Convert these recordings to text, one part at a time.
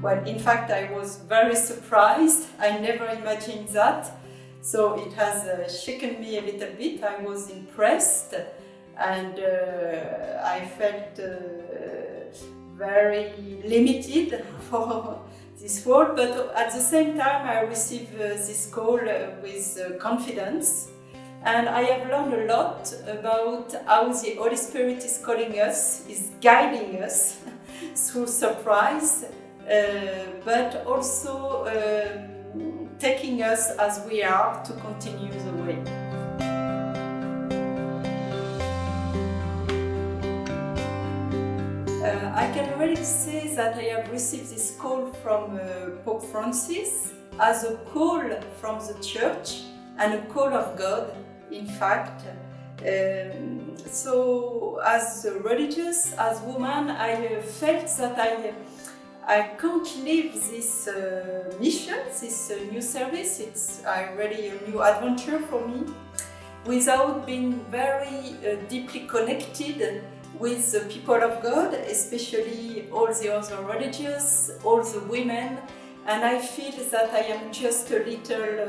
Well, in fact, I was very surprised. I never imagined that. So it has shaken me a little bit. I was impressed, and I felt very limited for this role. But at the same time, I received this call with confidence. And I have learned a lot about how the Holy Spirit is calling us, is guiding us through surprise, but also taking us as we are to continue the way. I can already say that I have received this call from Pope Francis as a call from the Church and a call of God, in fact. So as religious, as woman, I felt that I can't leave this mission, this new service. It's really a new adventure for me, without being very deeply connected with the people of God, especially all the other religious, all the women. And I feel that I am just a little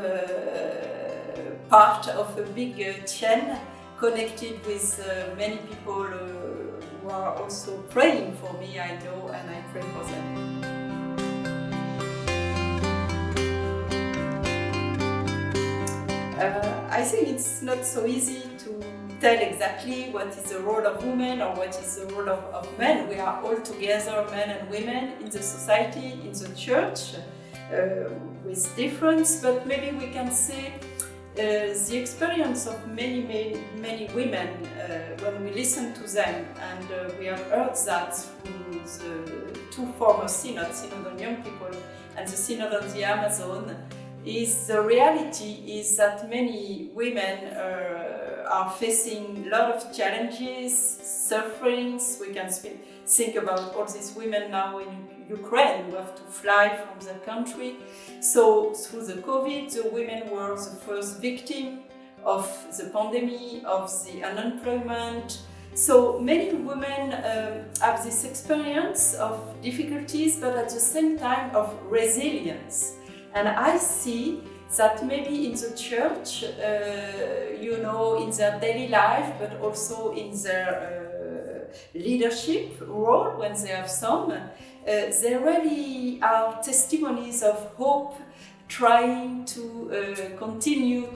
part of a big chain connected with many people who are also praying for me, I know, and I pray for them. I think it's not so easy to tell exactly what is the role of women or what is the role of men. We are all together, men and women, in the society, in the church, with difference, but maybe we can say the experience of many women when we listen to them, and we have heard that through the two former synods, Synod on Young People and the Synod on the Amazon, is the reality is that many women are facing a lot of challenges, sufferings. We can think about all these women now in Ukraine who have to fly from their country. So through the COVID, the women were the first victim of the pandemic, of the unemployment. So many women have this experience of difficulties, but at the same time of resilience. And I see that maybe in the church, in their daily life, but also in their leadership role, when they have some, they really are testimonies of hope, trying to continue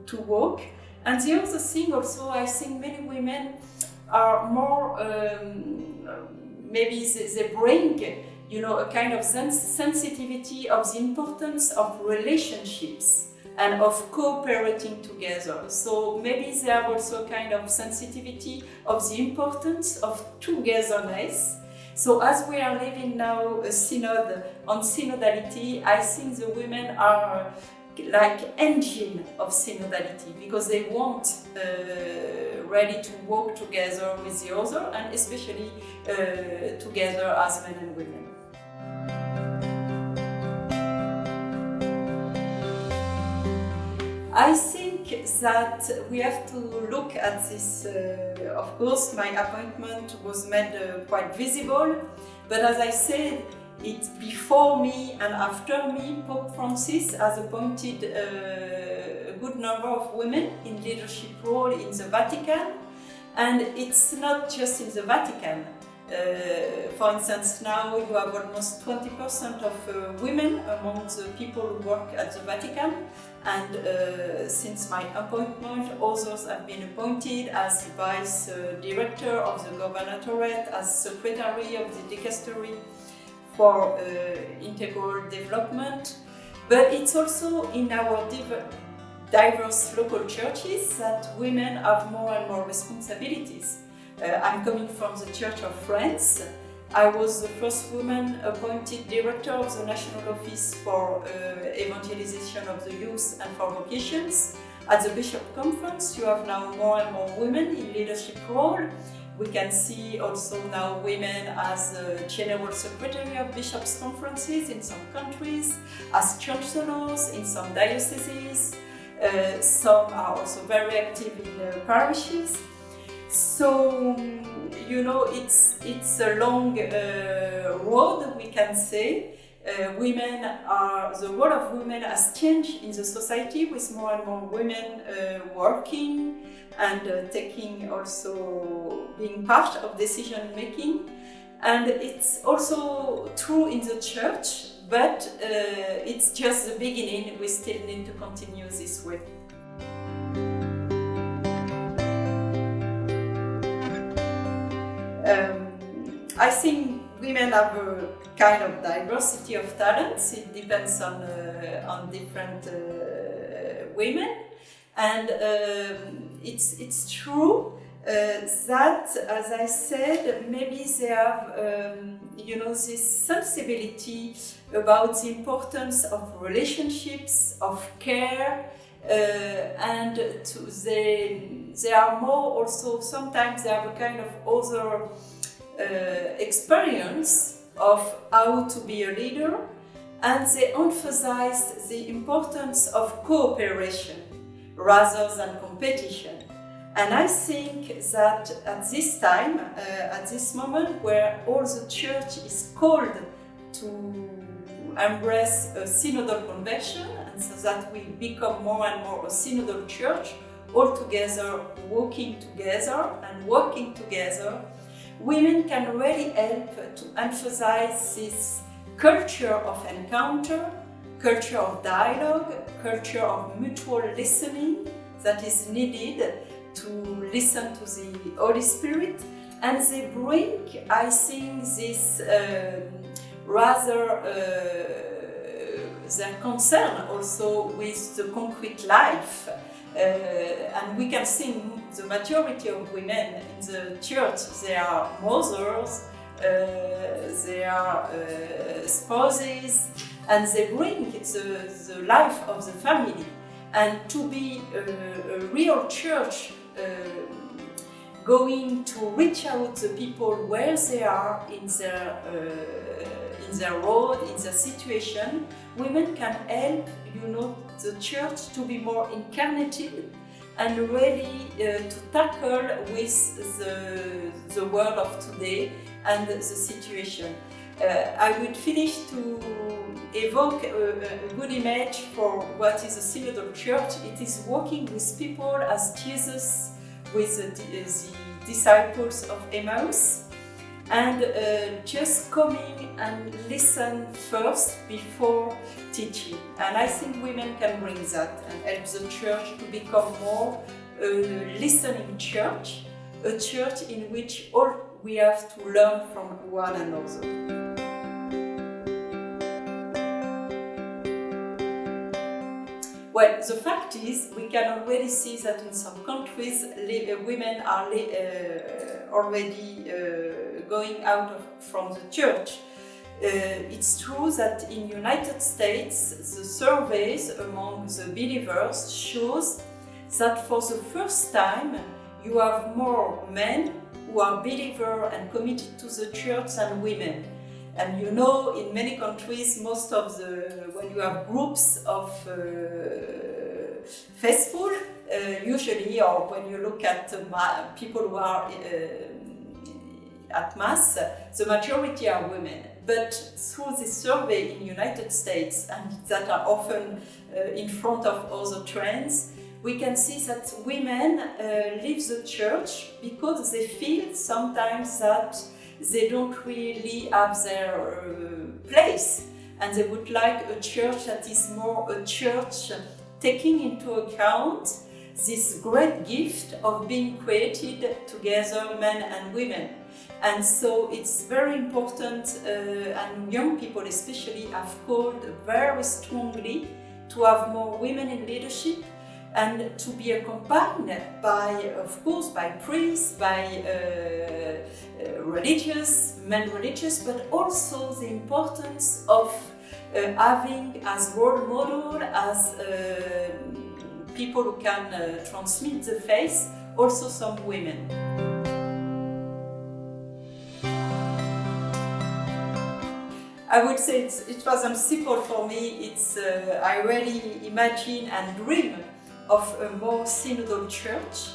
to walk. And the other thing also, I think many women are more, maybe they bring a kind of sensitivity of the importance of relationships and of cooperating together. So maybe they have also a kind of sensitivity of the importance of togetherness. So as we are living now a synod on synodality, I think the women are like engine of synodality, because they want ready to work together with the other, and especially together as men and women. I think that we have to look at this. Of course, my appointment was made quite visible, but as I said, it's before me and after me. Pope Francis has appointed a good number of women in leadership role in the Vatican, and it's not just in the Vatican. For instance, now you have almost 20% of women among the people who work at the Vatican, and since my appointment, others have been appointed as vice director of the governorate, as secretary of the dicastery for integral development. But it's also in our diverse local churches that women have more and more responsibilities. I'm coming from the Church of France. I was the first woman appointed director of the National Office for Evangelization of the Youth and for Vocations. At the Bishop Conference, you have now more and more women in leadership role. We can see also now women as General Secretary of Bishops' Conferences in some countries, as chancellors in some dioceses. Some are also very active in parishes. So, it's a long road, we can say. The role of women has changed in the society, with more and more women working and taking also being part of decision making. And it's also true in the church, but it's just the beginning. We still need to continue this way. I think women have a kind of diversity of talents. It depends on different women, and it's true that, as I said, maybe they have this sensibility about the importance of relationships, of care, and they are more also, sometimes they have a kind of other experience of how to be a leader, and they emphasize the importance of cooperation rather than competition. And I think that at this time, at this moment where all the church is called to embrace a synodal conversion, and so that we become more and more a synodal church, all together, walking together and working together, women can really help to emphasize this culture of encounter, culture of dialogue, culture of mutual listening that is needed to listen to the Holy Spirit. And they bring, I think, this their concern also with the concrete life. And we can see the majority of women in the church, they are mothers, they are spouses, and they bring the life of the family. And to be a real church, going to reach out the people where they are in their road, in their situation, women can help, the church to be more incarnated and really to tackle with the world of today and the situation. I would finish to evoke a good image for what is a synodal church. It is walking with people as Jesus with the disciples of Emmaus, and just coming and listen first before teaching. And I think women can bring that and help the church to become more a listening church, a church in which all we have to learn from one another. Well, the fact is, we can already see that in some countries, women are already going out from the church. It's true that in the United States, the surveys among the believers shows that for the first time, you have more men who are believers and committed to the church than women. And in many countries, when you have groups of faithful, usually, or when you look at people who are at Mass, the majority are women. But through this survey in the United States, and that are often in front of other trends, we can see that women leave the church because they feel sometimes that they don't really have their place, and they would like a church that is more a church taking into account this great gift of being created together, men and women. And so it's very important, and young people especially have called very strongly to have more women in leadership, and to be accompanied by, of course, by priests, by men religious, but also the importance of having as role model, as people who can transmit the faith, also some women. I would say it wasn't simple for me. I really imagine and dream of a more synodal church,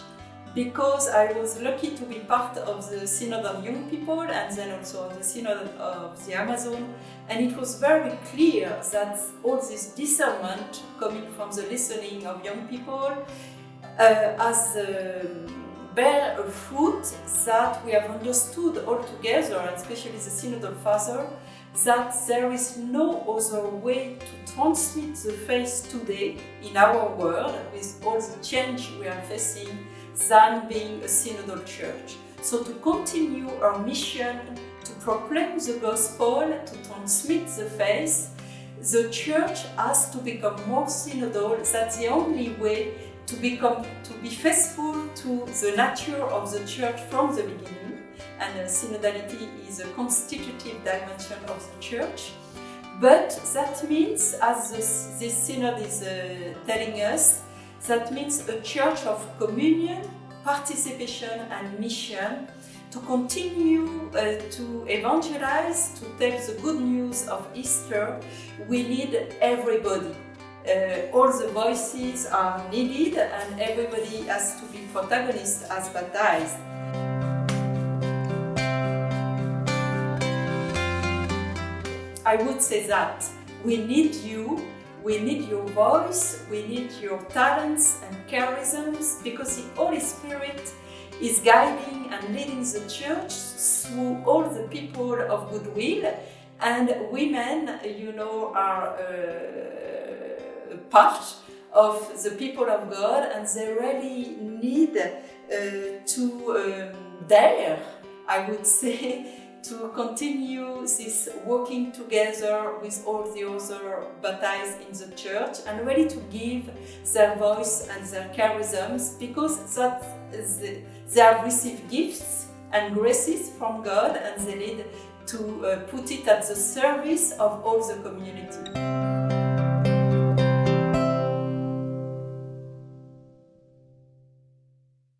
because I was lucky to be part of the Synod of Young People and then also of the Synod of the Amazon, and it was very clear that all this discernment coming from the listening of young people has bear a fruit that we have understood all together, and especially the Synodal Father, that there is no other way to transmit the faith today in our world with all the change we are facing than being a synodal church. So to continue our mission to proclaim the gospel, to transmit the faith, the church has to become more synodal. That's the only way to be faithful to the nature of the church from the beginning. And synodality is a constitutive dimension of the church. But that means, as this synod is telling us, that means a church of communion, participation and mission, to continue to evangelize, to tell the good news of Easter. We need everybody. All the voices are needed and everybody has to be protagonist as baptized. I would say that we need you, we need your voice, we need your talents and charisms, because the Holy Spirit is guiding and leading the church through all the people of goodwill, and women, you know, are part of the people of God, and they really need to dare, I would say, to continue this working together with all the other baptized in the church, and really to give their voice and their charisms, because they have received gifts and graces from God, and they need to put it at the service of all the community.